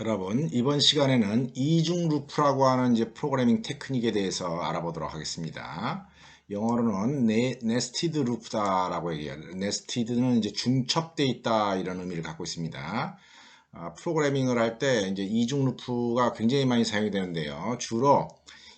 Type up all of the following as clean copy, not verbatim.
여러분, 이번 시간에는 이중 루프라고 하는 이제 프로그래밍 테크닉에 대해서 알아보도록 하겠습니다. 영어로는 네스티드 루프다라고 얘기해요. 네스티드는 이제 중첩돼 있다 이런 의미를 갖고 있습니다. 프로그래밍을 할 때 이제 이중 루프가 굉장히 많이 사용이 되는데요. 주로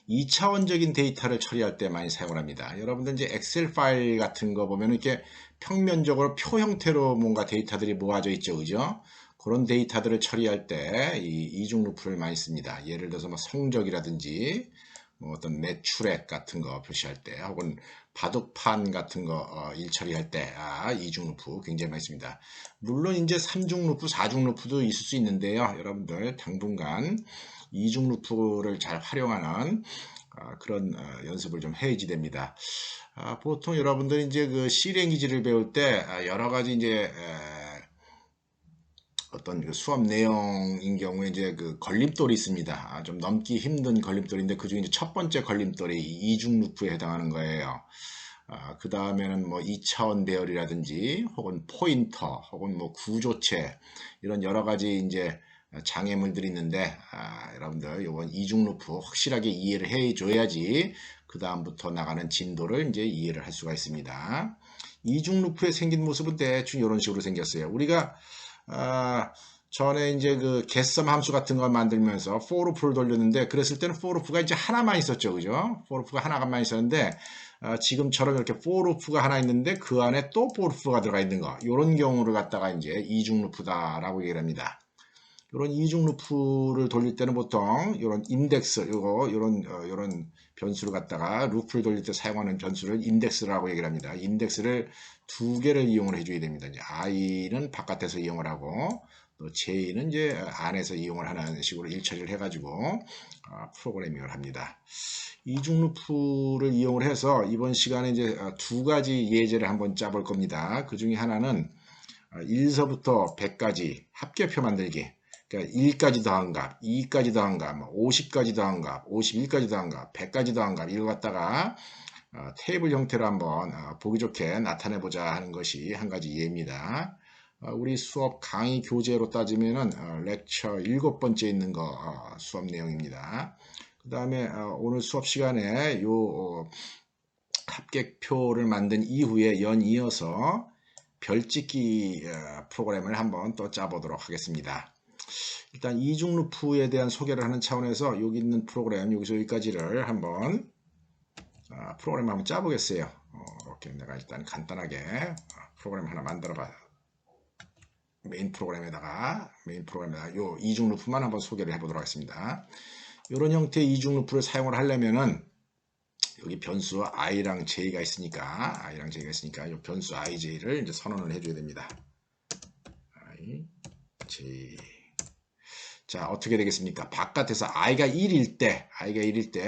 2차원적인 데이터를 처리할 때 많이 사용을 합니다. 여러분들 이제 엑셀 파일 같은 거 보면 이렇게 평면적으로 표 형태로 뭔가 데이터들이 모아져 있죠, 그죠? 그런 데이터들을 처리할 때 이 이중 루프를 많이 씁니다. 예를 들어서 뭐 성적이라든지 뭐 어떤 매출액 같은 거 표시할 때 혹은 바둑판 같은 거 일 처리할 때 이중 루프 굉장히 많이 씁니다. 물론 이제 3중 루프, 4중 루프도 있을 수 있는데요. 여러분들 당분간 이중 루프를 잘 활용하는 그런 연습을 좀 해야지 됩니다. 보통 여러분들이 이제 그 C랭귀지를 배울 때 여러 가지 이제 어떤 그 수업 내용인 경우에 이제 그 걸림돌이 있습니다. 좀 넘기 힘든 걸림돌인데 그 중에 이제 첫 번째 걸림돌이 이중 루프에 해당하는 거예요. 그 다음에는 뭐 2차원 배열이라든지 혹은 포인터 혹은 뭐 구조체 이런 여러 가지 이제 장애물들이 있는데 여러분들 이번 이중 루프 확실하게 이해를 해 줘야지 그 다음부터 나가는 진도를 이제 이해를 할 수가 있습니다. 이중 루프의 생긴 모습은 대충 이런 식으로 생겼어요. 우리가 전에 이제 그 getSum 함수 같은 걸 만들면서 for loop를 돌렸는데 그랬을 때는 for loop가 이제 하나만 있었죠, 그죠? for loop가 하나만 있었는데 지금처럼 이렇게 for loop가 하나 있는데 그 안에 또 for loop가 들어가 있는 거 이런 경우를 갖다가 이제 이중 루프다라고 얘기를 합니다. 이런 이중 루프를 돌릴 때는 보통 이런 인덱스 이런 변수를 갖다가 루프를 돌릴 때 사용하는 변수를 인덱스라고 얘기를 합니다. 인덱스를 두 개를 이용을 해줘야 됩니다. 이제 i는 바깥에서 이용을 하고 또 j는 이제 안에서 이용을 하는 식으로 일처리를 해가지고 프로그래밍을 합니다. 이중 루프를 이용을 해서 이번 시간에 이제 두 가지 예제를 한번 짜볼 겁니다. 그 중에 하나는 1서부터 100까지 합계표 만들기. 그러니까 1까지 더한 값, 2까지 더한 값, 50까지 더한 값, 51까지 더한 값, 100까지 더한 값 이걸 갖다가 테이블 형태로 한번 보기 좋게 나타내 보자 하는 것이 한 가지 예입니다. 우리 수업 강의 교재로 따지면은 렉처 7번째 있는 거 수업 내용입니다. 그 다음에 오늘 수업 시간에 요 합계표를 만든 이후에 연이어서 별짓기 프로그램을 한번 또 짜보도록 하겠습니다. 일단 이중 루프에 대한 소개를 하는 차원에서 여기 있는 프로그램 여기서 여기까지를 한번 프로그램 한번 짜보겠어요. 이렇게 내가 일단 간단하게 프로그램 하나 만들어봐. 메인 프로그램에다가 요 이중 루프만 한번 소개를 해보도록 하겠습니다. 이런 형태의 이중 루프를 사용을 하려면은 여기 변수 i랑 j가 있으니까 이 변수 ij를 이제 선언을 해줘야 됩니다. i, j. 자, 어떻게 되겠습니까? 바깥에서 i가 1일 때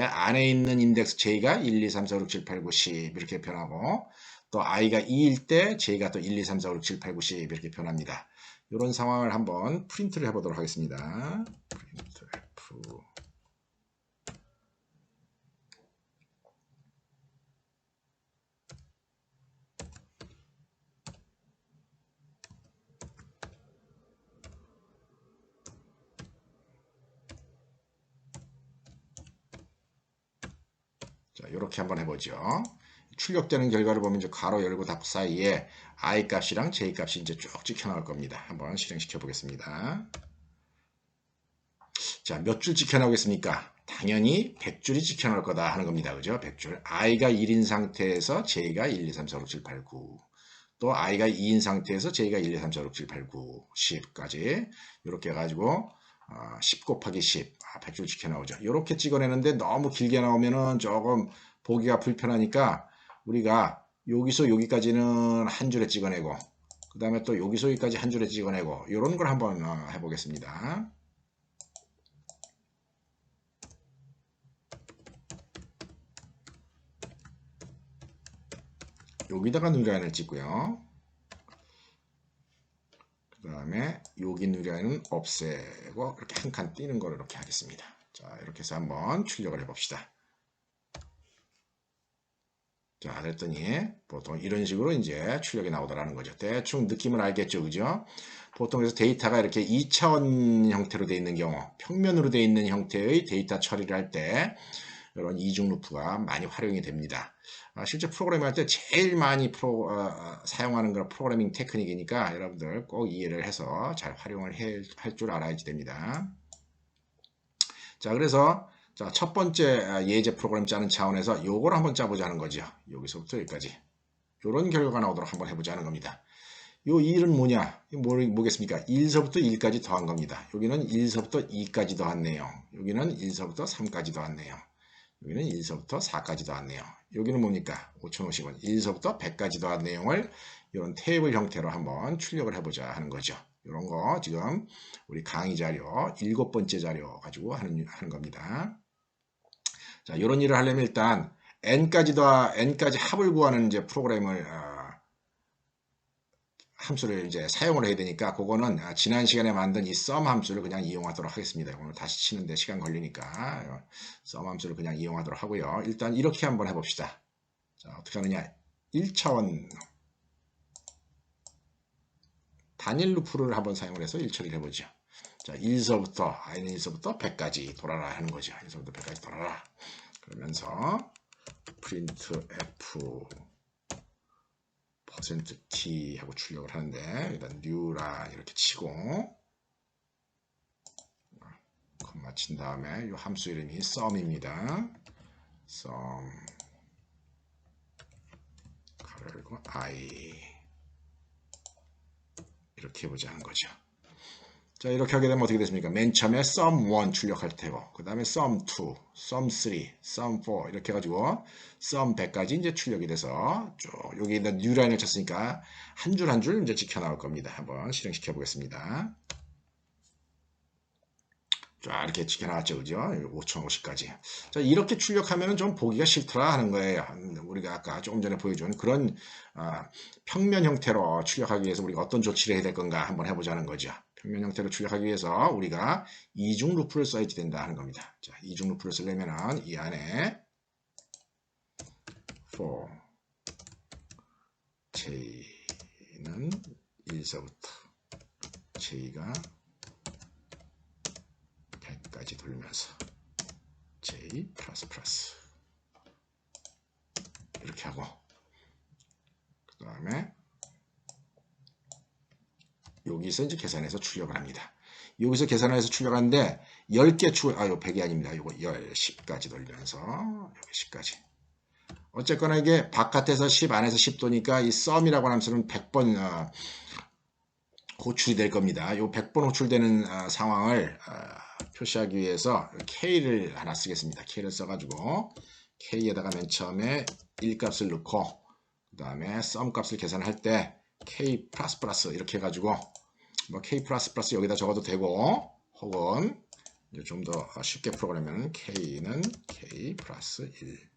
안에 있는 인덱스 j가 1, 2, 3, 4, 5, 6, 7, 8, 9, 10 이렇게 변하고 또 i가 2일 때 j가 또 1, 2, 3, 4, 5, 6, 7, 8, 9, 10 이렇게 변합니다. 이런 상황을 한번 프린트를 해보도록 하겠습니다. 프린트 f 자, 이렇게 한번 해보죠. 출력되는 결과를 보면 이제 가로 열고 닫고 사이에 i 값이랑 j 값이 이제 쭉 찍혀 나올 겁니다. 한번 실행시켜 보겠습니다. 자, 몇 줄 찍혀 나오겠습니까? 당연히 100줄이 찍혀 나올 거다 하는 겁니다. 그죠? 100줄. i가 1인 상태에서 j가 1, 2, 3, 4, 5, 6, 7, 8, 9. 또 i가 2인 상태에서 j가 1, 2, 3, 4, 5, 6, 7, 8, 9, 10까지 이렇게 해가지고 10 곱하기 10, 100줄 찍혀 나오죠. 이렇게 찍어내는데 너무 길게 나오면은 조금 보기가 불편하니까 우리가 여기서 여기까지는 한 줄에 찍어내고 그 다음에 또 여기서 여기까지 한 줄에 찍어내고 이런 걸 한번 해보겠습니다. 여기다가 누리안을 찍고요. 그 다음에 여기 누리안은 없애고 이렇게 한 칸 띄는 걸 이렇게 하겠습니다. 자, 이렇게 해서 한번 출력을 해봅시다. 자, 그랬더니 보통 이런 식으로 이제 출력이 나오더라는 거죠. 대충 느낌을 알겠죠, 그죠? 보통 그래서 데이터가 이렇게 2차원 형태로 되어 있는 경우, 평면으로 되어 있는 형태의 데이터 처리를 할 때 이런 이중 루프가 많이 활용이 됩니다. 실제 프로그래밍 할 때 제일 많이 사용하는 그런 프로그래밍 테크닉이니까 여러분들 꼭 이해를 해서 잘 활용을 할 줄 알아야지 됩니다. 자, 그래서 자, 첫 번째 예제 프로그램 짜는 차원에서 요걸 한번 짜보자는 거죠. 여기서부터 여기까지. 요런 결과가 나오도록 한번 해보자는 겁니다. 요 1은 뭐냐? 뭐겠습니까? 1서부터 1까지 더한 겁니다. 여기는 1서부터 2까지 더한 내용. 여기는 1서부터 3까지 더한 내용. 여기는 1서부터 4까지 더한 내용. 여기는 뭡니까? 5050은 1서부터 100까지 더한 내용을 이런 테이블 형태로 한번 출력을 해보자 하는 거죠. 이런 거 지금 우리 강의 자료 7번째 자료 가지고 하는 겁니다. 자, 이런 일을 하려면 일단 n까지 합을 구하는 이제 프로그램을 함수를 이제 사용을 해야 되니까 그거는 지난 시간에 만든 이 sum 함수를 그냥 이용하도록 하겠습니다. 오늘 다시 치는데 시간 걸리니까 sum 함수를 그냥 이용하도록 하고요. 일단 이렇게 한번 해봅시다. 자, 어떻게 하느냐? 1차원 단일 루프를 한번 사용을 해서 1처리를 해보죠. 자, 1서부터 i는 1서부터 100까지 돌아라 하는 거죠. 1서부터 100까지 돌아라. 그러면서 printf %t 하고 출력을 하는데 일단 new란 이렇게 치고 콤마 친 다음에 이 함수 이름이 sum입니다. sum 가로 열고 i 이렇게 해보자 하는 거죠. 자, 이렇게 하게 되면 어떻게 됐습니까? 맨 처음에 sum1 출력할 테고 그 다음에 sum2, sum3, sum4 이렇게 해가지고 sum100까지 이제 출력이 돼서 쭉 여기 뉴라인을 쳤으니까 한 줄 한 줄 이제 지켜 나올 겁니다. 한번 실행시켜 보겠습니다. 자, 이렇게 지켜 나왔죠, 그죠? 5050까지. 자, 이렇게 출력하면은 좀 보기가 싫더라 하는 거예요. 우리가 아까 조금 전에 보여준 그런 평면 형태로 출력하기 위해서 우리가 어떤 조치를 해야 될 건가 한번 해보자는 거죠. 평면 형태로 출력하기 위해서 우리가 이중 루프를 써야지 된다 하는 겁니다. 자, 이중 루프를 쓰려면은 이 안에 for j는 1서부터 j가 100까지 돌면서 j 플러스 이렇게 하고 그 다음에 여기서 이제 계산해서 출력을 합니다. 여기서 계산해서 출력하는데 10개 이거 100이 아닙니다. 이거 10까지 돌면서 여기 10까지. 어쨌거나 이게 바깥에서 10 안에서 10도니까 이 sum이라고 하는 함수는 100번 호출이 될 겁니다. 이 100번 호출되는 상황을 표시하기 위해서 k를 하나 쓰겠습니다. k를 써가지고 k에다가 맨 처음에 1값을 넣고 그 다음에 sum 값을 계산할 때 k 플러스 이렇게 해가지고 뭐 k 플러스 여기다 적어도 되고 혹은 좀 더 쉽게 프로그램하면 k는 k 플러스 1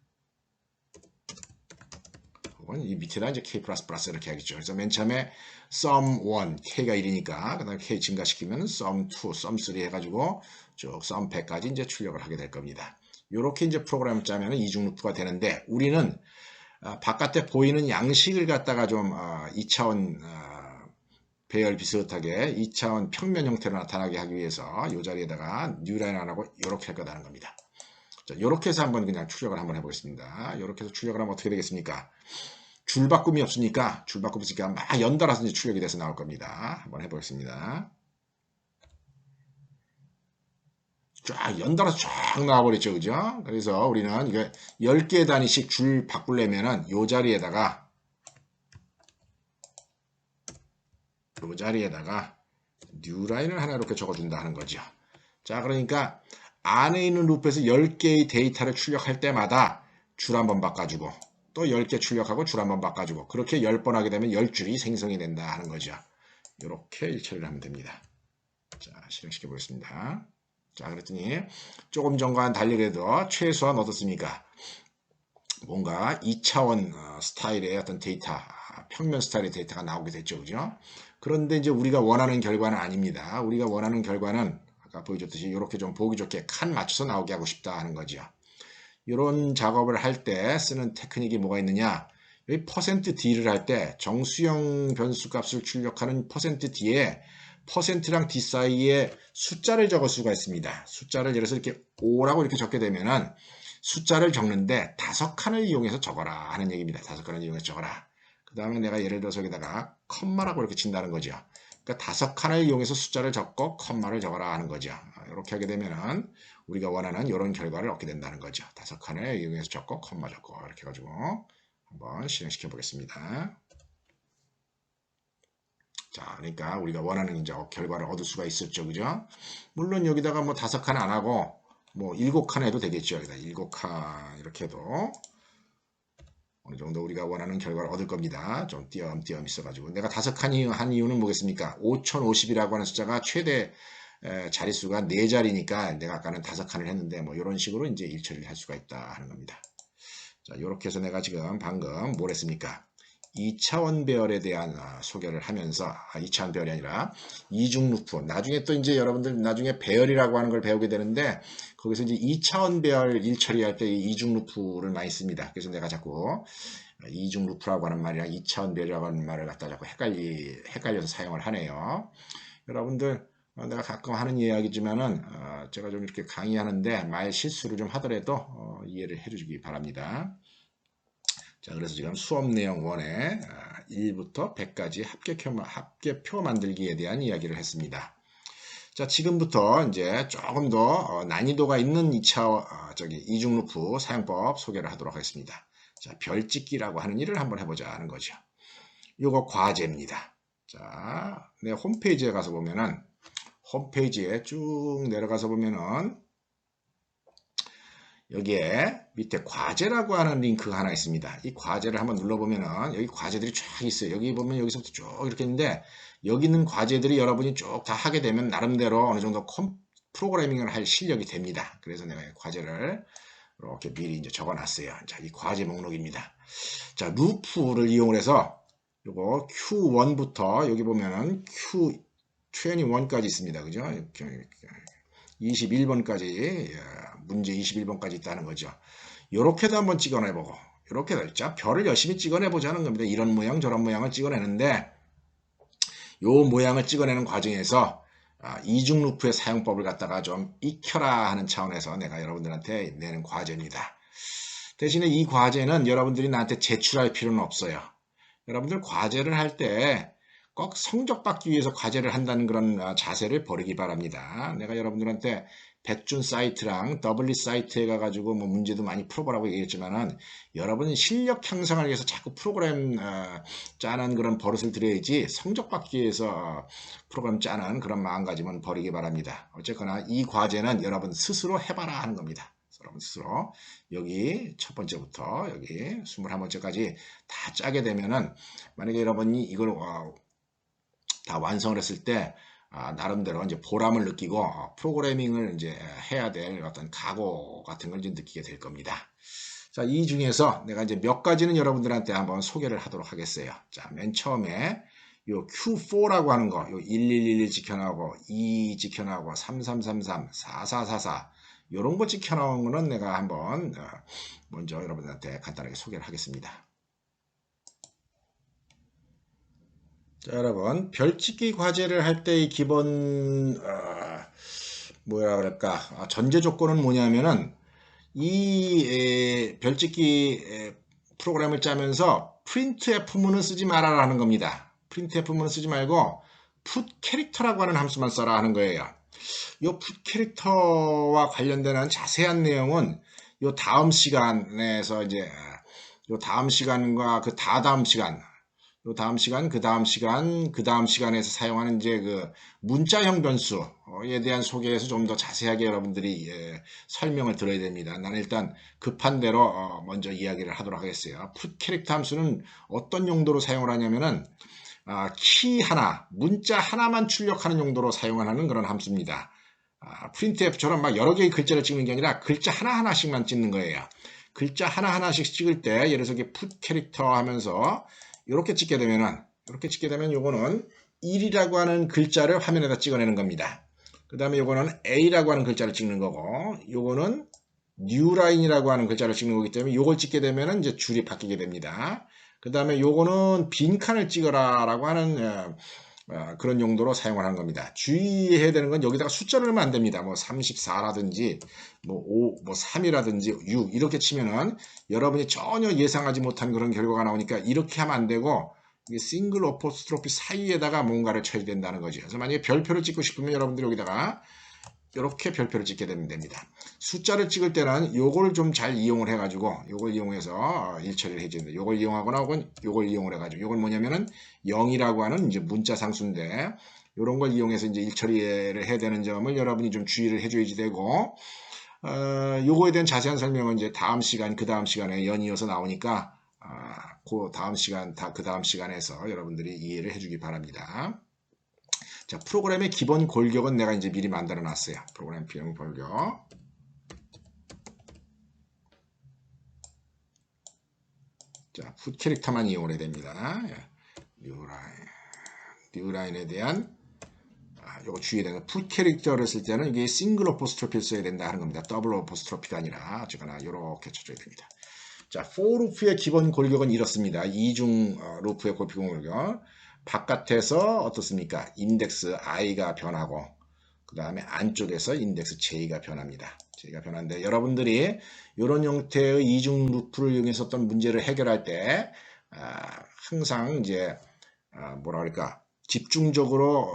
혹은 이 밑에다 이제 k 플러스 이렇게 하겠죠. 그래서 맨 처음에 sum 1 k가 1이니까 그 다음에 k 증가시키면 sum 2, sum 3 해가지고 쭉 sum 100까지 이제 출력을 하게 될 겁니다. 이렇게 이제 프로그램을 짜면 이중 루프가 되는데 우리는 바깥에 보이는 양식을 갖다가 좀 2차원 배열 비슷하게 2차원 평면 형태로 나타나게 하기 위해서 이 자리에다가 뉴라인 안 하고 이렇게 할 거다는 겁니다. 자, 이렇게 해서 한번 그냥 출력을 한번 해보겠습니다. 이렇게 해서 출력을 하면 어떻게 되겠습니까? 줄바꿈이 없으니까 막 연달아서 이제 출력이 돼서 나올 겁니다. 한번 해보겠습니다. 쫙 연달아서 쫙 나와버렸죠, 그죠? 그래서 우리는 이거 10개 단위씩 줄 바꾸려면은 이 자리에다가 뉴라인을 하나 이렇게 적어준다 하는 거죠. 자, 그러니까 안에 있는 루프에서 10개의 데이터를 출력할 때마다 줄 한번 바꿔주고 또 10개 출력하고 줄 한번 바꿔주고 그렇게 10번 하게 되면 10줄이 생성이 된다 하는 거죠. 이렇게 일처리를 하면 됩니다. 자, 실행시켜 보겠습니다. 자, 그랬더니 조금 전과는 달리더라도 최소한 어떻습니까? 뭔가 2차원 스타일의 어떤 데이터, 평면 스타일의 데이터가 나오게 됐죠, 그죠? 그런데 이제 우리가 원하는 결과는 아닙니다. 우리가 원하는 결과는 아까 보여줬듯이 이렇게 좀 보기 좋게 칸 맞춰서 나오게 하고 싶다 하는 거죠. 이런 작업을 할 때 쓰는 테크닉이 뭐가 있느냐? 여기 %d를 할 때 정수형 변수 값을 출력하는 %d에 %랑 d 사이에 숫자를 적을 수가 있습니다. 숫자를 예를 들어서 이렇게 5라고 이렇게 적게 되면은 숫자를 적는데 5칸을 이용해서 적어라 하는 얘기입니다. 5칸을 이용해서 적어라. 그 다음에 내가 예를 들어서 여기다가 컴마라고 이렇게 친다는 거죠. 그러니까 5칸을 이용해서 숫자를 적고 컴마를 적어라 하는 거죠. 이렇게 하게 되면은 우리가 원하는 이런 결과를 얻게 된다는 거죠. 5칸을 이용해서 적고 컴마 적고 이렇게 해가지고 한번 실행시켜 보겠습니다. 자, 그러니까 우리가 원하는 이제 결과를 얻을 수가 있었죠. 그죠? 물론 여기다가 뭐 5칸 안 하고 뭐 7칸 해도 되겠죠. 여기다 7칸 이렇게 해도 어느 정도 우리가 원하는 결과를 얻을 겁니다. 좀 띄엄띄엄 있어가지고. 내가 5칸 한 이유는 뭐겠습니까? 5050이라고 하는 숫자가 최대 자릿수가 4자리니까 내가 아까는 5칸을 했는데 뭐 이런 식으로 이제 일처리를 할 수가 있다 하는 겁니다. 자, 이렇게 해서 내가 지금 방금 뭘 했습니까? 2차원 배열에 대한 소개를 하면서 2차원 배열이 아니라 이중 루프, 나중에 또 이제 여러분들 나중에 배열이라고 하는 걸 배우게 되는데 거기서 이제 2차원 배열 일처리할 때 이중 루프를 많이 씁니다. 그래서 내가 자꾸 이중 루프라고 하는 말이랑 2차원 배열이라고 하는 말을 갖다 자꾸 헷갈려서 사용을 하네요. 여러분들 내가 가끔 하는 이야기지만은 제가 좀 이렇게 강의하는데 말 실수를 좀 하더라도 이해를 해주시기 바랍니다. 자, 그래서 지금 수업 내용 1에 1부터 100까지 합계표 만들기에 대한 이야기를 했습니다. 자, 지금부터 이제 조금 더 난이도가 있는 2차 이중 루프 사용법 소개를 하도록 하겠습니다. 자, 별짓기라고 하는 일을 한번 해보자 하는 거죠. 이거 과제입니다. 자, 내 홈페이지에 가서 보면은 홈페이지에 쭉 내려가서 보면은 여기에 밑에 과제라고 하는 링크가 하나 있습니다. 이 과제를 한번 눌러보면은 여기 과제들이 쫙 있어요. 여기 보면 여기서부터 쭉 이렇게 있는데 여기 있는 과제들이 여러분이 쭉 다 하게 되면 나름대로 어느 정도 프로그래밍을 할 실력이 됩니다. 그래서 내가 과제를 이렇게 미리 이제 적어놨어요. 자, 이 과제 목록입니다. 자, 루프를 이용해서 요거 Q1부터 여기 보면은 Q21까지 있습니다. 그죠? 21번까지 문제 21번까지 있다는 거죠. 이렇게도 한번 찍어내보고 이렇게도 자 별을 열심히 찍어내보자는 겁니다. 이런 모양 저런 모양을 찍어내는데 이 모양을 찍어내는 과정에서 이중 루프의 사용법을 갖다가 좀 익혀라 하는 차원에서 내가 여러분들한테 내는 과제입니다. 대신에 이 과제는 여러분들이 나한테 제출할 필요는 없어요. 여러분들 과제를 할 때 꼭 성적 받기 위해서 과제를 한다는 그런 자세를 버리기 바랍니다. 내가 여러분들한테 백준 사이트랑 더블리 사이트에 가가지고 뭐 문제도 많이 풀어보라고 얘기했지만은 여러분 실력 향상을 위해서 자꾸 프로그램 짜는 그런 버릇을 들여야지 성적 받기 위해서 프로그램 짜는 그런 마음가짐은 버리기 바랍니다. 어쨌거나 이 과제는 여러분 스스로 해봐라 하는 겁니다. 여러분 스스로 여기 첫 번째부터 여기 21번째까지 다 짜게 되면은 만약에 여러분이 이걸 다 완성을 했을 때 나름대로 이제 보람을 느끼고 프로그래밍을 이제 해야 될 어떤 각오 같은 걸 이제 느끼게 될 겁니다. 자, 이 중에서 내가 이제 몇 가지는 여러분들한테 한번 소개를 하도록 하겠어요. 자, 맨 처음에 요 Q4라고 하는 거, 요 1111 지켜나오고 2 지켜나오고 3333, 4444 요런 거 지켜나온 거는 내가 한번 먼저 여러분들한테 간단하게 소개를 하겠습니다. 자, 여러분 별짓기 과제를 할 때의 기본 뭐라 그럴까 전제 조건은 뭐냐면은 이 별짓기 프로그램을 짜면서 printf문은 쓰지 말아라는 겁니다. printf문은 쓰지 말고 put 캐릭터라고 하는 함수만 써라 하는 거예요. 이 put 캐릭터와 관련되는 자세한 내용은 요 다음 시간에서 이제 요 다음 시간과 그 다다음 시간 요 다음 시간, 그 다음 시간, 그 다음 시간에서 사용하는 이제 그 문자형 변수에 대한 소개에서 좀 더 자세하게 여러분들이 설명을 들어야 됩니다. 나는 일단 급한 대로 먼저 이야기를 하도록 하겠어요. put 캐릭터 함수는 어떤 용도로 사용을 하냐면은 키 하나, 문자 하나만 출력하는 용도로 사용하는 그런 함수입니다. printf처럼 막 여러 개의 글자를 찍는 게 아니라 글자 하나하나씩만 찍는 거예요. 글자 하나하나씩 찍을 때 예를 들어서 put 캐릭터 하면서 이렇게 찍게 되면 요거는 1이라고 하는 글자를 화면에다 찍어내는 겁니다. 그 다음에 요거는 A라고 하는 글자를 찍는 거고 요거는 뉴라인이라고 하는 글자를 찍는 거기 때문에 요걸 찍게 되면은 이제 줄이 바뀌게 됩니다. 그 다음에 요거는 빈칸을 찍어라 라고 하는 그런 용도로 사용을 하는 겁니다. 주의해야 되는 건 여기다가 숫자를 넣으면 안 됩니다. 뭐 34라든지 뭐 5, 뭐 3이라든지 6 이렇게 치면은 여러분이 전혀 예상하지 못한 그런 결과가 나오니까 이렇게 하면 안 되고 싱글 어포스트로피 사이에다가 뭔가를 쳐야 된다는 거죠. 그래서 만약에 별표를 찍고 싶으면 여러분들이 여기다가 이렇게 별표를 찍게 되면 됩니다. 숫자를 찍을 때는 요걸 좀 잘 이용을 해가지고 요걸 이용해서 일처리를 해줘야 돼요. 요걸 이용하거나 혹은 요걸 이용을 해가지고 요걸 뭐냐면은 0이라고 하는 이제 문자 상수인데 요런 걸 이용해서 이제 일처리를 해야 되는 점을 여러분이 좀 주의를 해줘야지 되고 요거에 대한 자세한 설명은 이제 다음 시간 그 다음 시간에 연이어서 나오니까 그 다음 시간 그 다음 시간에서 여러분들이 이해를 해주기 바랍니다. 자, 프로그램의 기본 골격은 내가 이제 미리 만들어 놨어요. 프로그램 기본 골격. 자, 풋 캐릭터만 이용을 해야 됩니다. 뉴라인에 대한 요거 주의해야 되는 풋 캐릭터를 쓸 때는 이게 싱글 어포스트로피를 써야 된다 하는 겁니다. 더블 어포스트로피가 아니라 어쨌거나 이렇게 쳐줘야 됩니다. 자, for 루프의 기본 골격은 이렇습니다. 이중 루프의 기본 골격. 바깥에서 어떻습니까? 인덱스 i가 변하고 그 다음에 안쪽에서 인덱스 j가 변합니다. j가 변하는데 여러분들이 이런 형태의 이중 루프를 이용해서 어떤 문제를 해결할 때 항상 이제 뭐라 그럴까 집중적으로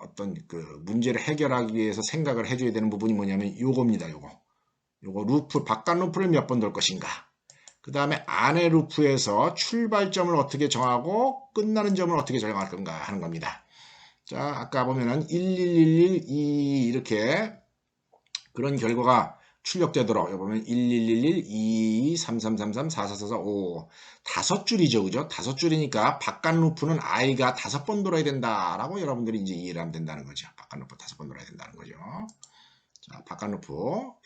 어떤 그 문제를 해결하기 위해서 생각을 해줘야 되는 부분이 뭐냐면 요겁니다. 요거 루프 바깥 루프를 몇 번 돌 것인가. 그 다음에 안의 루프에서 출발점을 어떻게 정하고 끝나는 점을 어떻게 정할 건가 하는 겁니다. 자, 아까 보면은 1111, 2 이렇게 그런 결과가 출력되도록 여기 보면 1111, 2, 3333, 4444, 5 다섯 줄이죠, 그죠? 다섯 줄이니까 바깥 루프는 i가 5번 돌아야 된다라고 여러분들이 이제 이해를 하면 된다는 거죠. 바깥 루프 5번 돌아야 된다는 거죠. 자, 바깥 루프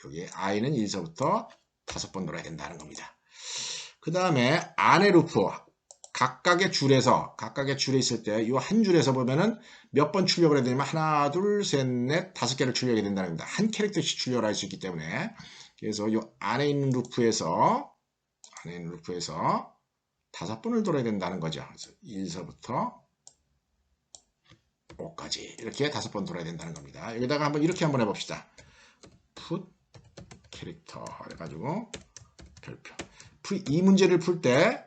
여기 i는 1서부터 5번 돌아야 된다는 겁니다. 그 다음에 안의 루프 각각의 줄에 있을 때 이 한 줄에서 보면은 몇 번 출력을 해야 되냐면 하나, 둘, 셋, 넷, 5개를 출력해야 된다는 겁니다. 한 캐릭터씩 출력을 할 수 있기 때문에 그래서 이 안에 있는 루프에서 5번을 돌아야 된다는 거죠. 그래서 1서부터 5까지 이렇게 5번 돌아야 된다는 겁니다. 여기다가 이렇게 한번 해봅시다. put 캐릭터 해가지고 별표. 이 문제를 풀 때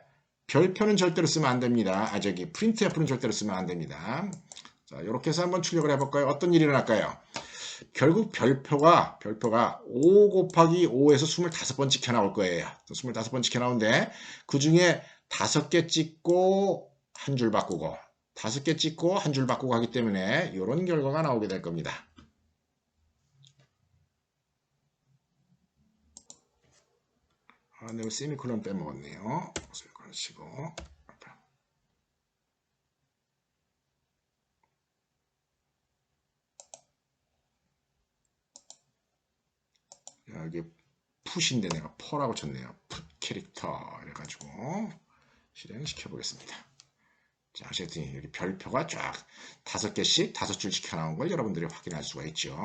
별표는 절대로 쓰면 안 됩니다. printf는 절대로 쓰면 안 됩니다. 자, 이렇게 해서 한번 출력을 해볼까요? 어떤 일이 일어날까요? 결국 별표가 5 곱하기 5에서 25번 찍혀 나올 거예요. 25번 찍혀 나오는데 그 중에 5개 찍고 한 줄 바꾸고 5개 찍고 한 줄 바꾸고 하기 때문에 이런 결과가 나오게 될 겁니다. 내가 세미콜론 빼먹었네요. 세미콜론 치고 여기 풋인데 내가 퍼라고 쳤네요. 풋 캐릭터 이래가지고 실행시켜 보겠습니다. 자, 어쨌든 여기 별표가 쫙 5개씩 5줄 시켜 나온 걸 여러분들이 확인할 수가 있죠.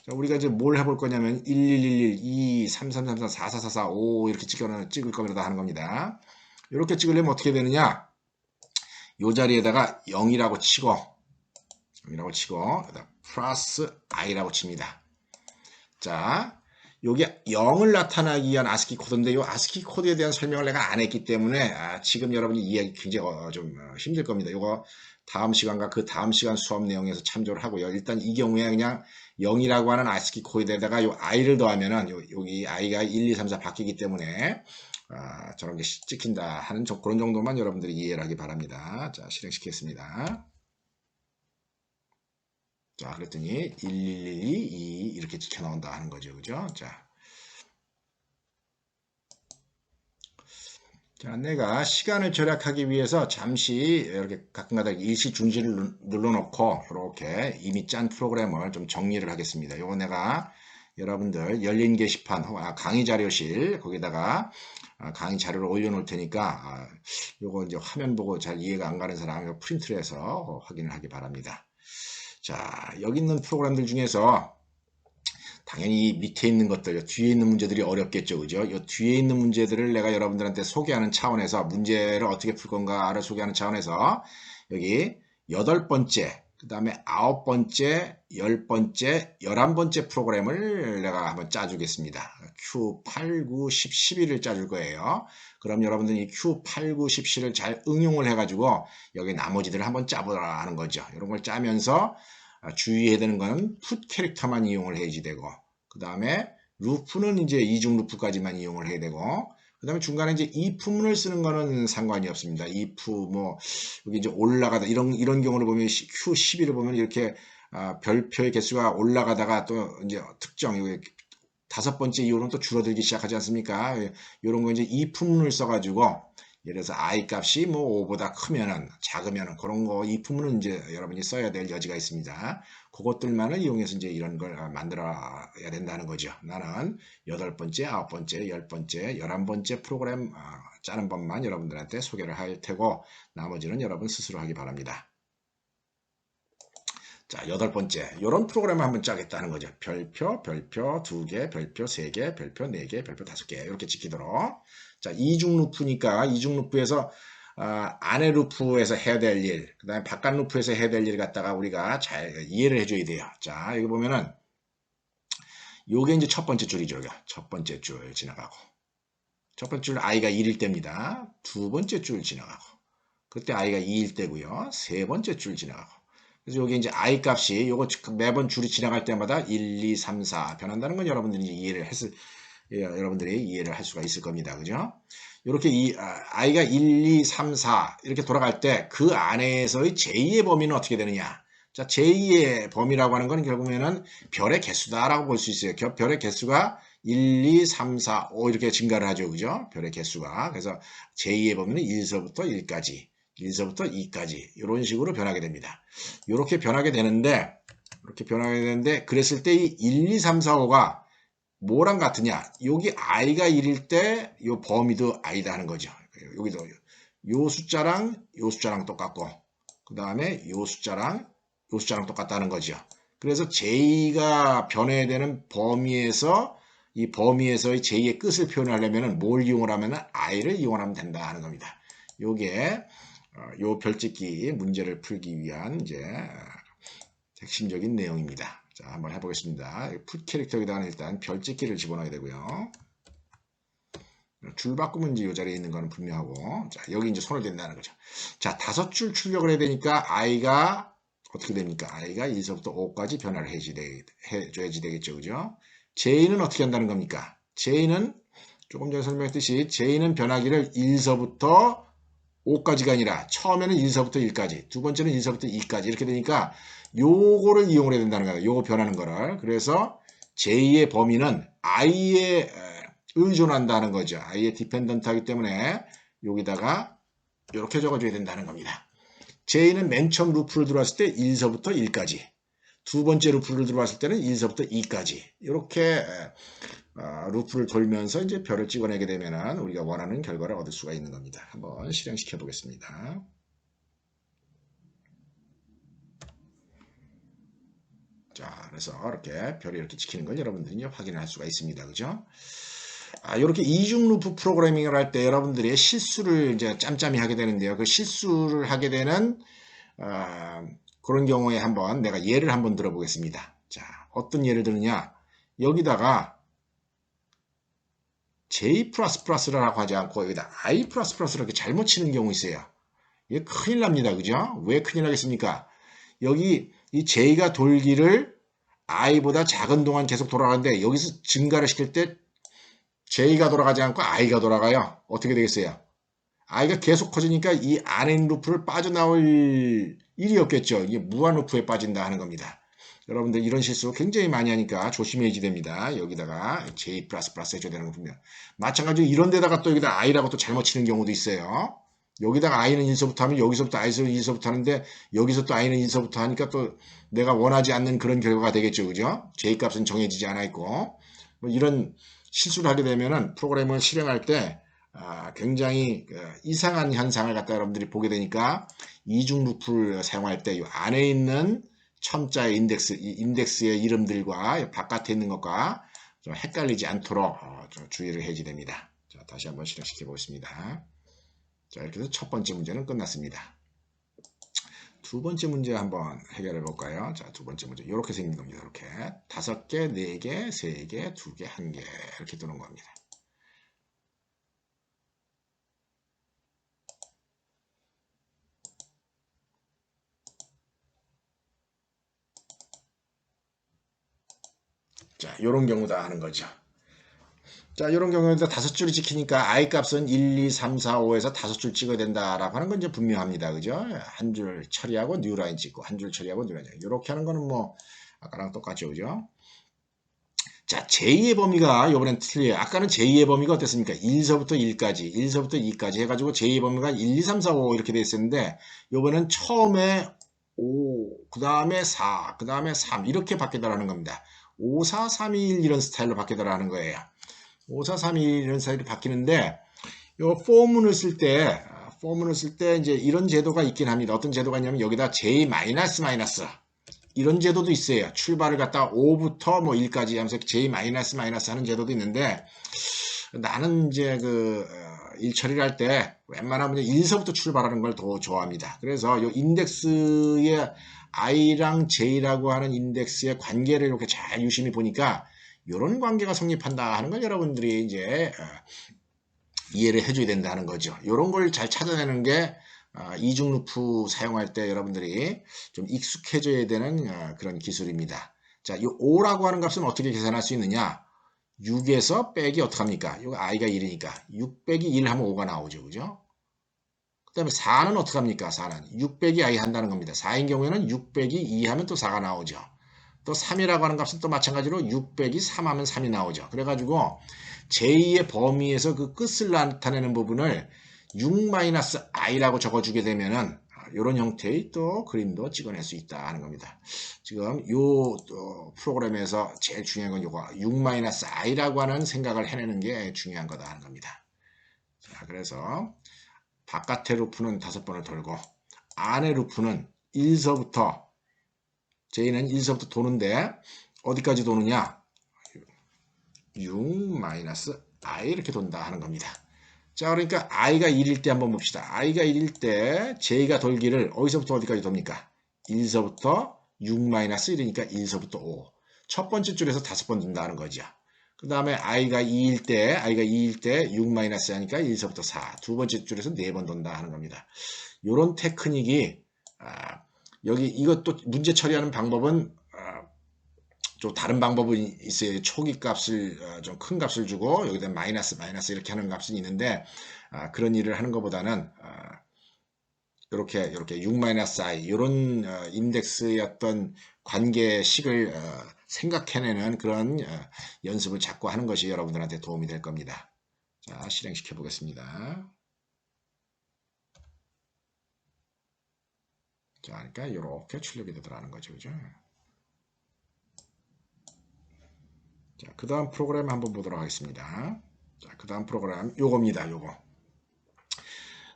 자, 우리가 이제 뭘 해볼 거냐면 1111, 2, 3334, 4444, 5 이렇게 찍을 겁니다 하는 겁니다. 이렇게 찍으려면 어떻게 되느냐? 이 자리에다가 0이라고 치고 플러스 i라고 칩니다. 자, 요게 0을 나타나기 위한 아스키 코드인데 이 아스키 코드에 대한 설명을 내가 안 했기 때문에 지금 여러분이 이해하기 굉장히 좀 힘들 겁니다. 이거 다음 시간과 그 다음 시간 수업 내용에서 참조를 하고요. 일단 이 경우에 그냥 0이라고 하는 아스키 코드에다가 요 i를 더하면은 여기 i가 1, 2, 3, 4 바뀌기 때문에 저런 게 찍힌다 하는 그런 정도만 여러분들이 이해를 하기 바랍니다. 자, 실행시키겠습니다. 자, 그랬더니 1112, 2 이렇게 찍혀 나온다 하는 거죠. 그죠? 자, 내가 시간을 절약하기 위해서 잠시 이렇게 가끔가다 일시 중지를 눌러놓고 이렇게 이미 짠 프로그램을 좀 정리를 하겠습니다. 요거 내가 여러분들 열린 게시판 강의 자료실 거기다가 강의 자료를 올려놓을 테니까 요거 이제 화면 보고 잘 이해가 안 가는 사람은 프린트를 해서 확인을 하기 바랍니다. 자, 여기 있는 프로그램들 중에서 당연히 밑에 있는 것들, 뒤에 있는 문제들이 어렵겠죠. 그죠? 이 뒤에 있는 문제들을 내가 여러분들한테 소개하는 차원에서 문제를 어떻게 풀 건가를 소개하는 차원에서 여기 8번째, 그 다음에 9번째, 10번째, 11번째 프로그램을 내가 한번 짜주겠습니다. Q8, 9, 10, 11을 짜줄 거예요. 그럼 여러분들이 이 Q8, 9, 10, 11을 잘 응용을 해가지고 여기 나머지들을 한번 짜보라 하는 거죠. 이런 걸 짜면서 주의해야 되는 거는 풋 캐릭터만 이용을 해야지 되고, 그 다음에 루프는 이제 이중 루프까지만 이용을 해야 되고, 그 다음에 중간에 이제 if문을 쓰는 거는 상관이 없습니다. if 뭐 여기 이제 올라가다 이런 경우를 보면 Q12를 보면 이렇게 별표의 개수가 올라가다가 또 이제 특정 여기 5번째 이후로는 또 줄어들기 시작하지 않습니까? 이런 거 이제 if문을 써가지고 예를 들어서 i 값이 뭐 5보다 크면은 작으면은 그런 거 if문은 이제 여러분이 써야 될 여지가 있습니다. 그것들만을 이용해서 이제 이런 걸 만들어야 된다는 거죠. 나는 8번째, 9번째, 10번째, 11번째 프로그램 짜는 법만 여러분들한테 소개를 할 테고 나머지는 여러분 스스로 하기 바랍니다. 자, 8번째. 이런 프로그램을 한번 짜겠다는 거죠. 별표, 별표 2개, 별표 3개, 별표 4개, 별표 5개 이렇게 찍히도록. 자, 이중 루프니까 이중 루프에서 안에 루프에서 해야 될 일, 그 다음에 바깥 루프에서 해야 될 일 갖다가 우리가 잘 이해를 해줘야 돼요. 자, 여기 보면은 요게 이제 첫 번째 줄이죠. 첫 번째 줄 지나가고. 첫 번째 줄 i가 1일 때입니다. 두 번째 줄 지나가고. 그때 i가 2일 때고요. 세 번째 줄 지나가고. 그래서 여기 이제 i 값이 요거 매번 줄이 지나갈 때마다 1, 2, 3, 4 변한다는 건 여러분들이 여러분들이 이해를 할 수가 있을 겁니다. 그죠? 이렇게 i가 1, 2, 3, 4 이렇게 돌아갈 때 그 안에서의 제2의 범위는 어떻게 되느냐? 자, 제2의 범위라고 하는 건 결국에는 별의 개수다라고 볼 수 있어요. 별의 개수가 1, 2, 3, 4, 5 이렇게 증가를 하죠. 그죠? 별의 개수가. 그래서 제2의 범위는 1서부터 1까지. 1서부터 2까지 이런 식으로 변하게 됩니다. 이렇게 변하게 되는데 그랬을 때 이 1, 2, 3, 4, 5가 뭐랑 같으냐? 여기 i가 1일 때 이 범위도 i다 하는 거죠. 여기도 요 숫자랑 똑같고 그 다음에 요 숫자랑 똑같다는 거죠. 그래서 j.가 변해야 되는 범위에서 이 범위에서의 j.의 끝을 표현하려면 뭘 이용을 하면 i를 이용하면 된다 하는 겁니다. 요게 요 별짓기 문제를 풀기 위한 이제 핵심적인 내용입니다. 자, 한번 해보겠습니다. 풋 캐릭터에다가 일단 별짓기를 집어넣어야 되고요. 줄 바꾸면 이제 이 자리에 있는 거는 분명하고, 자, 여기 이제 손을 댄다는 거죠. 자, 5줄 출력을 해야 되니까 i가 어떻게 됩니까? i가 1서부터 5까지 변화를 해줘야지 되겠죠. 그죠? j는 어떻게 한다는 겁니까? j는 조금 전에 설명했듯이 j는 변하기를 1서부터 5까지가 아니라 처음에는 1서부터 1까지, 두 번째는 1서부터 2까지 이렇게 되니까 요거를 이용을 해야 된다는 거예요. 요거 변하는 거를. 그래서 j.의 범위는 i에 의존한다는 거죠. i에 디펜던트 하기 때문에 여기다가 이렇게 적어줘야 된다는 겁니다. j는 맨 처음 루프를 들어왔을 때 1서부터 1까지, 두 번째 루프를 들어왔을 때는 1서부터 2까지 이렇게 루프를 돌면서 이제 별을 찍어내게 되면 우리가 원하는 결과를 얻을 수가 있는 겁니다. 한번 실행시켜 보겠습니다. 자, 그래서 이렇게 별이 이렇게 찍히는 걸 여러분들이 확인을 할 수가 있습니다. 그죠? 이렇게 이중 루프 프로그래밍을 할 때 여러분들이 실수를 이제 짬짬이 하게 되는데요. 그 실수를 하게 되는 그런 경우에 한번 내가 예를 한번 들어보겠습니다. 자, 어떤 예를 들느냐? 여기다가 J++라고 하지 않고 여기다 I++를 이렇게 잘못 치는 경우 있어요. 이게 큰일 납니다. 그죠? 왜 큰일 나겠습니까? 여기 이 J가 돌기를 I보다 작은 동안 계속 돌아가는데 여기서 증가를 시킬 때 J가 돌아가지 않고 I가 돌아가요. 어떻게 되겠어요? I가 계속 커지니까 이 안에 있는 루프를 빠져나올 일이 없겠죠. 이게 무한 루프에 빠진다 하는 겁니다. 여러분들 이런 실수 굉장히 많이 하니까 조심해야지 됩니다. 여기다가 J++ 해줘야 되는 거 분명. 마찬가지로 이런 데다가 또 여기다 I라고 또 잘못 치는 경우도 있어요. 여기다가 I는 1서부터 하면 여기서부터 I는 1서부터 하는데 여기서 또 I는 1서부터 하니까 또 내가 원하지 않는 그런 결과가 되겠죠. 그죠? J 값은 정해지지 않아 있고 뭐 이런 실수를 하게 되면은 프로그램을 실행할 때 굉장히 이상한 현상을 갖다 여러분들이 보게 되니까 이중 루프를 사용할 때 이 안에 있는 첨자의 이 인덱스의 이름들과 바깥에 있는 것과 좀 헷갈리지 않도록 좀 주의를 해야지 됩니다. 자, 다시 한번 실행시켜 보겠습니다. 자, 이렇게 해서 첫 번째 문제는 끝났습니다. 두 번째 문제 한번 해결해 볼까요? 자, 두 번째 문제 이렇게 생긴 겁니다. 이렇게 5개, 4개, 3개, 2개, 1개 이렇게 두는 겁니다. 자, 이런 경우다 하는 거죠. 자, 이런 경우에도 5줄이 찍히니까 I 값은 1, 2, 3, 4, 5에서 5줄 찍어야 된다라고 하는 건 이제 분명합니다. 그죠? 한 줄 처리하고 뉴라인 찍고, 한 줄 처리하고 뉴라인 찍고. 이렇게 하는 거는 뭐, 아까랑 똑같죠. 그죠? 자, 제2의 범위가 이번엔 틀려요. 아까는 제2의 범위가 어땠습니까? 1서부터 1까지, 1서부터 2까지 해가지고 제2의 범위가 1, 2, 3, 4, 5 이렇게 돼 있었는데, 이번엔 처음에 5, 그 다음에 4, 그 다음에 3 이렇게 바뀌더라는 겁니다. 5, 4, 3, 2, 1 이런 스타일로 바뀌더라는 거예요. 5, 4, 3, 2 이런 스타일이 바뀌는데, 요 포문을 쓸 때, 이제 이런 제도가 있긴 합니다. 어떤 제도가 있냐면 여기다 J 마이너스 이런 제도도 있어요. 출발을 갖다 5부터 뭐 1까지 하면서 J 마이너스 하는 제도도 있는데, 나는 이제 일 처리를 할 때 웬만하면 1서부터 출발하는 걸 더 좋아합니다. 그래서 요 인덱스의 I랑 J라고 하는 인덱스의 관계를 이렇게 잘 유심히 보니까 이런 관계가 성립한다 하는 걸 여러분들이 이제 이해를 해줘야 된다는 거죠. 이런 걸 잘 찾아내는 게 이중 루프 사용할 때 여러분들이 좀 익숙해져야 되는 그런 기술입니다. 자, 이 5라고 하는 값은 어떻게 계산할 수 있느냐? 6에서 빼기 어떡합니까? 이거 i가 1이니까 6 빼기 1 하면 5가 나오죠. 그죠? 그 다음에 4는 어떡합니까? 4는 6 빼기 i 한다는 겁니다. 4인 경우에는 6 빼기 2 하면 또 4가 나오죠. 또 3이라고 하는 값은 또 마찬가지로 6 빼기 3 하면 3이 나오죠. 그래가지고 제2의 범위에서 그 끝을 나타내는 부분을 6-i라고 적어주게 되면은 이런 형태의 또 그림도 찍어낼 수 있다 하는 겁니다. 지금 이 프로그램에서 제일 중요한 건 이거 6-i라고 하는 생각을 해내는 게 중요한 거다 하는 겁니다. 자, 그래서 바깥의 루프는 5번을 돌고 안의 루프는 1서부터 J는 1서부터 도는데 어디까지 도느냐? 6-i 이렇게 돈다 하는 겁니다. 자, 그러니까 i가 1일 때 한번 봅시다. i가 1일 때 j가 돌기를 어디서부터 어디까지 돕니까? 1서부터 6-1이니까 1서부터 5. 첫 번째 줄에서 5번 돈다는 거죠. 그 다음에 i가 2일 때 6- 하니까 1서부터 4. 두 번째 줄에서 4번 돈다 하는 겁니다. 이런 테크닉이 여기 이것도 문제 처리하는 방법은 좀 다른 방법은 있어요. 초기 값을 좀 큰 값을 주고 여기다 마이너스 이렇게 하는 값은 있는데 그런 일을 하는 것보다는 이렇게 6-i 이런 인덱스의 어떤 관계식을 생각해내는 그런 연습을 자꾸 하는 것이 여러분들한테 도움이 될 겁니다. 자, 실행시켜 보겠습니다. 자, 그러니까 이렇게 출력이 되더라는 거죠. 그죠? 자, 그 다음 프로그램 한번 보도록 하겠습니다. 자, 그 다음 프로그램 요겁니다. 요거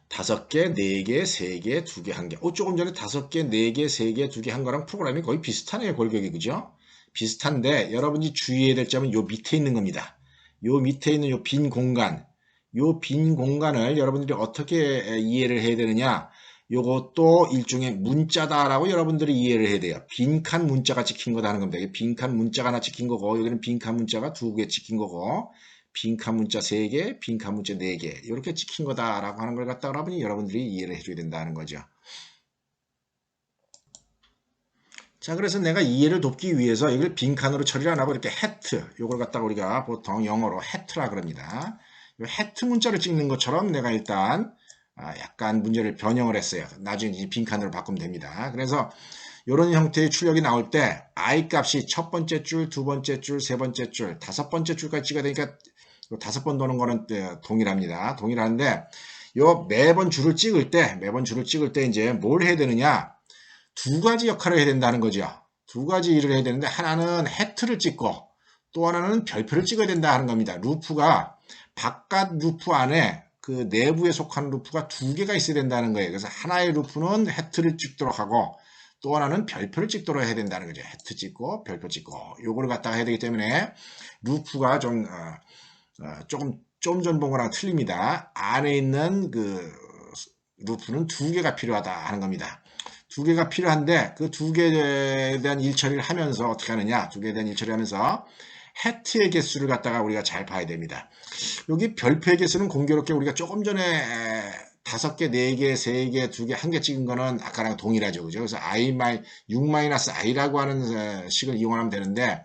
5개, 4개, 3개, 2개, 1개. 조금 전에 5개, 4개, 3개, 2개 한 거랑 프로그램이 거의 비슷하네요. 골격이. 그죠? 비슷한데 여러분이 주의해야 될 점은 요 밑에 있는 겁니다. 요 밑에 있는 요 빈 공간. 요 빈 공간을 여러분들이 어떻게 이해를 해야 되느냐? 요것도 일종의 문자다라고 여러분들이 이해를 해야 돼요. 빈칸 문자가 찍힌 거다 하는 겁니다. 빈칸 문자가 하나 찍힌 거고, 여기는 빈칸 문자가 2개 찍힌 거고, 빈칸 문자 3개, 빈칸 문자 4개 이렇게 찍힌 거다라고 하는 걸 갖다가 여러분들이 이해를 해줘야 된다는 거죠. 자, 그래서 내가 이해를 돕기 위해서 이걸 빈칸으로 처리를 안 하고 이렇게 해트, 이걸 갖다가 우리가 보통 영어로 해트라 그럽니다. 이 해트 문자를 찍는 것처럼 내가 일단 약간 문제를 변형을 했어요. 나중에 이제 빈칸으로 바꾸면 됩니다. 그래서 이런 형태의 출력이 나올 때 i 값이 첫 번째 줄, 두 번째 줄, 세 번째 줄, 5번째 줄까지 찍어야 되니까 5번 도는 거는 동일합니다. 동일한데 매번 줄을 찍을 때 이제 뭘 해야 되느냐? 두 가지 역할을 해야 된다는 거죠. 두 가지 일을 해야 되는데 하나는 해트를 찍고 또 하나는 별표를 찍어야 된다 하는 겁니다. 루프가 바깥 루프 안에 그 내부에 속한 루프가 2개가 있어야 된다는 거예요. 그래서 하나의 루프는 해트를 찍도록 하고 또 하나는 별표를 찍도록 해야 된다는 거죠. 해트 찍고 별표 찍고 요거를 갖다가 해야 되기 때문에 루프가 조금 좀 전 본 거랑 틀립니다. 안에 있는 그 루프는 두 개가 필요하다 하는 겁니다. 두 개가 필요한데 그 두 개에 대한 일처리를 하면서 어떻게 하느냐, 두 개에 대한 일처리를 하면서 해트의 개수를 갖다가 우리가 잘 봐야 됩니다. 여기 별표의 개수는 공교롭게 우리가 조금 전에 5개, 4개, 3개, 2개, 1개 찍은 거는 아까랑 동일하죠. 그죠? 그래서 6-i라고 하는 식을 이용하면 되는데,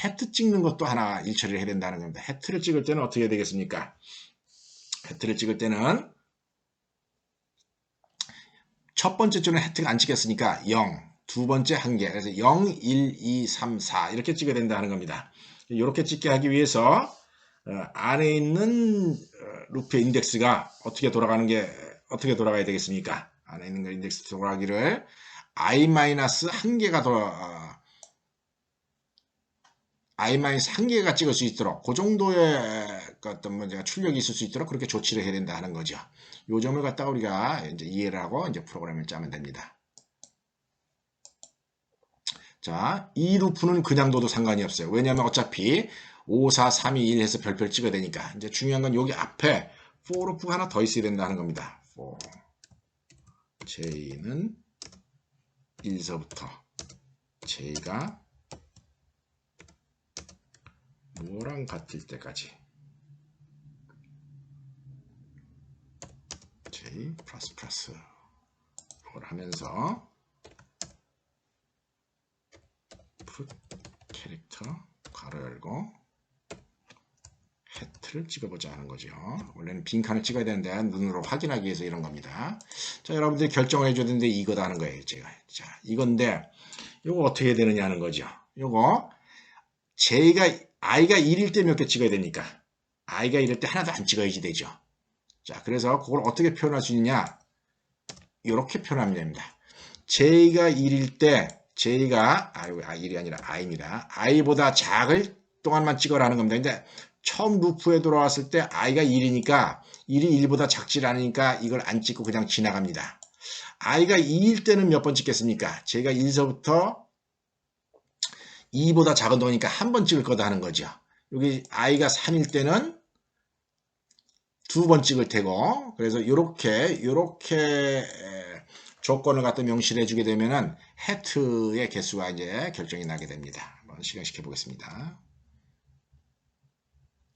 해트 찍는 것도 하나 일처리를 해야 된다는 겁니다. 해트를 찍을 때는 어떻게 해야 되겠습니까? 해트를 찍을 때는 첫 번째 줄은 해트가 안 찍혔으니까 0, 두 번째 1개, 그래서 0, 1, 2, 3, 4 이렇게 찍어야 된다는 겁니다. 이렇게 찍게 하기 위해서 안에 있는 루프의 인덱스가 어떻게 돌아가야 되겠습니까? 안에 있는 그 인덱스 돌아가기를 i-1개가 i-1개가 찍을 수 있도록 그 정도의 어떤 출력이 있을 수 있도록 그렇게 조치를 해야 된다 하는 거죠. 요 점을 갖다가 우리가 이제 이해를 하고 이제 프로그램을 짜면 됩니다. 자, 이 루프는 그냥 둬도 상관이 없어요. 왜냐하면 어차피 5, 4, 3, 2, 1 해서 별표를 찍어야 되니까. 이제 중요한 건 여기 앞에 for 루프가 하나 더 있어야 된다는 겁니다. for j는 1서부터 j가 뭐랑 같을 때까지 j 플러스 이걸 하면서 put 캐릭터 괄호 열고 해트를 찍어보자 하는 거죠. 원래는 빈칸을 찍어야 되는데 눈으로 확인하기 위해서 이런 겁니다. 자, 여러분들이 결정을 해줘야 되는데 이거다 하는 거예요. 제가. 자, 이건데 이거 어떻게 해야 되느냐 하는 거죠. 이거 i가 1일 때 몇 개 찍어야 되니까 i가 1일 때 하나도 안 찍어야지 되죠. 자, 그래서 그걸 어떻게 표현할 수 있냐? 이렇게 표현하면 됩니다. j가 1일 때 j가 1이 아니라 i입니다. i보다 작을 동안만 찍어라는 겁니다. 근데 처음 루프에 들어왔을 때 i가 1이니까 1이 1보다 작질 않으니까 이걸 안 찍고 그냥 지나갑니다. i가 2일 때는 몇 번 찍겠습니까? j가 1서부터 2보다 작은 동이니까 한 번 찍을 거다 하는 거죠. 여기 i가 3일 때는 2번 찍을 테고, 그래서 이렇게 조건을 갖다 명시를 해주게 되면은 해트의 개수가 이제 결정이 나게 됩니다. 한번 실행시켜 보겠습니다.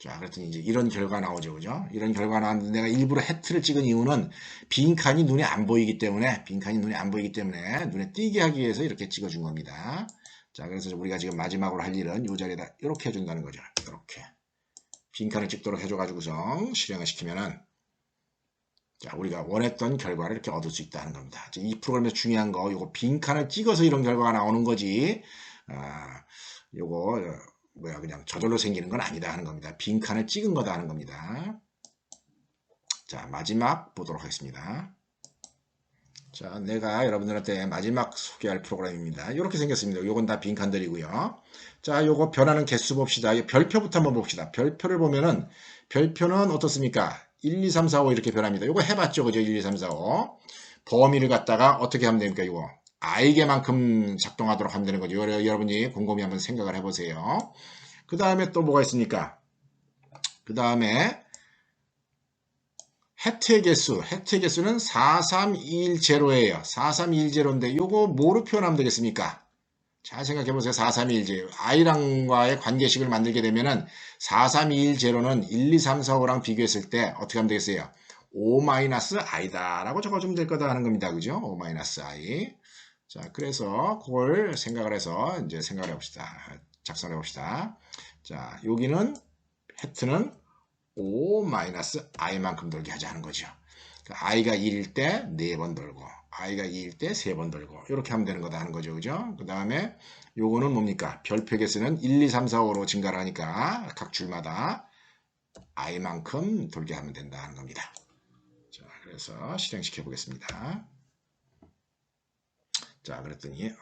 자, 그랬더니 이제 이런 결과가 나오죠, 그죠? 이런 결과가 나왔는데 내가 일부러 해트를 찍은 이유는 빈칸이 눈에 안 보이기 때문에, 눈에 띄게 하기 위해서 이렇게 찍어준 겁니다. 자, 그래서 우리가 지금 마지막으로 할 일은 이 자리에다 이렇게 해준다는 거죠. 이렇게. 빈칸을 찍도록 해줘가지고서 실행을 시키면은, 자, 우리가 원했던 결과를 이렇게 얻을 수 있다는 겁니다. 이 프로그램에서 중요한 거, 요거 빈칸을 찍어서 이런 결과가 나오는 거지, 요거, 그냥 저절로 생기는 건 아니다 하는 겁니다. 빈칸을 찍은 거다 하는 겁니다. 자, 마지막 보도록 하겠습니다. 자, 내가 여러분들한테 마지막 소개할 프로그램입니다. 이렇게 생겼습니다. 요건 다 빈칸들이고요. 자, 요거 변하는 개수 봅시다. 별표부터 한번 봅시다. 별표를 보면은, 별표는 어떻습니까? 1, 2, 3, 4, 5 이렇게 변합니다. 요거 해봤죠? 그죠? 1, 2, 3, 4, 5. 범위를 갖다가 어떻게 하면 됩니까? 이거. i개만큼 작동하도록 하면 되는 거죠. 여러분이 곰곰이 한번 생각을 해보세요. 그 다음에 또 뭐가 있습니까? 그 다음에 해트의 개수는 43210예요. 43210인데 요거 뭐로 표현하면 되겠습니까? 잘 생각해 보세요. 43210. i랑과의 관계식을 만들게 되면은 43210는 1, 2, 3, 4, 5랑 비교했을 때 어떻게 하면 되겠어요? O-i다 라고 적어주면 될 거다 하는 겁니다. 그죠? O-i. 자, 그래서 그걸 생각을 해서 이제 생각을 해봅시다. 작성해 봅시다. 자, 여기는 해트는 O-i만큼 돌게 하자는 거죠. 그러니까 i가 1일 때 4번 돌고 i가 2일 때 3번 돌고 이렇게 하면 되는 거다 하는 거죠. 그죠? 그 다음에 요거는 뭡니까? 별표 개수는 1, 2, 3, 4, 5로 증가를 하니까 각 줄마다 i만큼 돌게 하면 된다 하는 겁니다. 자, 그래서 실행시켜 보겠습니다. 자, 그랬더니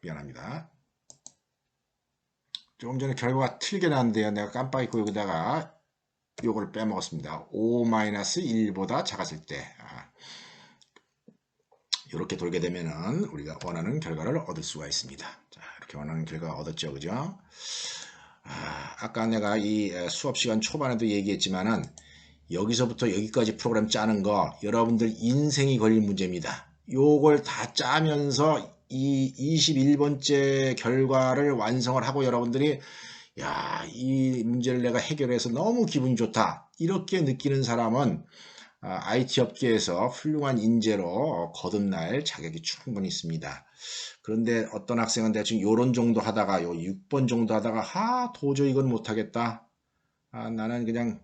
미안합니다. 조금 전에 결과가 틀리게 나왔는데요. 내가 깜빡 잊고 여기다가 요걸 빼먹었습니다. O-1보다 작았을 때 이렇게 돌게 되면은 우리가 원하는 결과를 얻을 수가 있습니다. 자, 이렇게 원하는 결과 얻었죠, 그죠? 아까 내가 이 수업 시간 초반에도 얘기했지만은 여기서부터 여기까지 프로그램 짜는 거 여러분들 인생이 걸릴 문제입니다. 요걸 다 짜면서 이 21번째 결과를 완성을 하고 여러분들이 야, 이 문제를 내가 해결해서 너무 기분이 좋다. 이렇게 느끼는 사람은 IT 업계에서 훌륭한 인재로 거듭날 자격이 충분히 있습니다. 그런데 어떤 학생은 대충 요런 정도 하다가 요 6번 정도 하다가 도저히 이건 못하겠다. 나는 그냥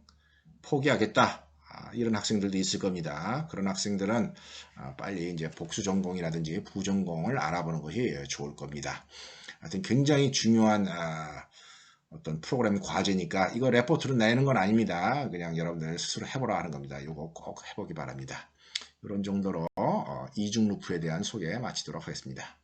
포기하겠다. 이런 학생들도 있을 겁니다. 그런 학생들은 빨리 이제 복수 전공이라든지 부전공을 알아보는 것이 좋을 겁니다. 하여튼 굉장히 중요한 어떤 프로그램 과제니까 이거 레포트로 내는 건 아닙니다. 그냥 여러분들 스스로 해보라 하는 겁니다. 이거 꼭 해보기 바랍니다. 이런 정도로 이중 루프에 대한 소개 마치도록 하겠습니다.